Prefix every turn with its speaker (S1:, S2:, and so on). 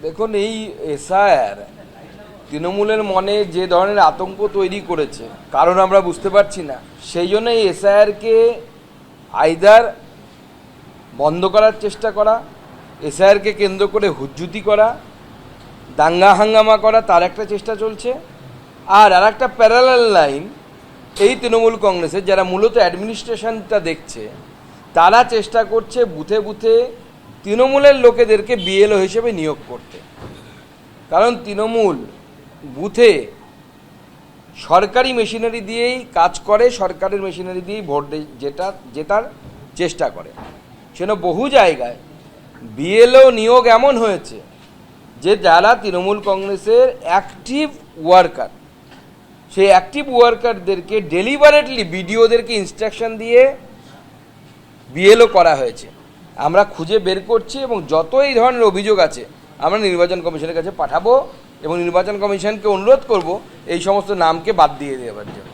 S1: দেখুন, এই এসআইআর তৃণমূলের মনে যে ধরনের আতঙ্ক তৈরি করেছে কারণ আমরা বুঝতে পারছি না, সেই জন্য এই এসআইআরকে আইদার বন্ধ করার চেষ্টা করা, এসআইআরকে কেন্দ্র করে হুজ্জুতি করা, দাঙ্গা হাঙ্গামা করা, তার একটা চেষ্টা চলছে। আর একটা প্যারালাল লাইন এই তৃণমূল কংগ্রেসের, যারা মূলত অ্যাডমিনিস্ট্রেশনটা দেখছে, তারা চেষ্টা করছে বুথে বুথে তৃণমূলের লোকেদেরকে বিএলও হিসেবে নিয়োগ করতে। কারণ তৃণমূল বুথে সরকারি মেশিনারি দিয়েই কাজ করে, সরকারের মেশিনারি দিয়েই ভোট জেতার চেষ্টা করে। সেজন্য বহু জায়গায় বিএলও নিয়োগ এমন হয়েছে যে যারা তৃণমূল কংগ্রেসের অ্যাক্টিভ ওয়ার্কার, সেই অ্যাক্টিভ ওয়ার্কারদেরকে ডেলিভারেটলি বিডিওদেরকে ইনস্ট্রাকশন দিয়ে বিএলও করা হয়েছে। আমরা খুঁজে বের করছি এবং যত এই ধরনের অভিযোগ আছে আমরা নির্বাচন কমিশনের কাছে পাঠাবো এবং নির্বাচন কমিশনকে অনুরোধ করব এই সমস্ত নামকে বাদ দিয়ে দেওয়ার জন্য।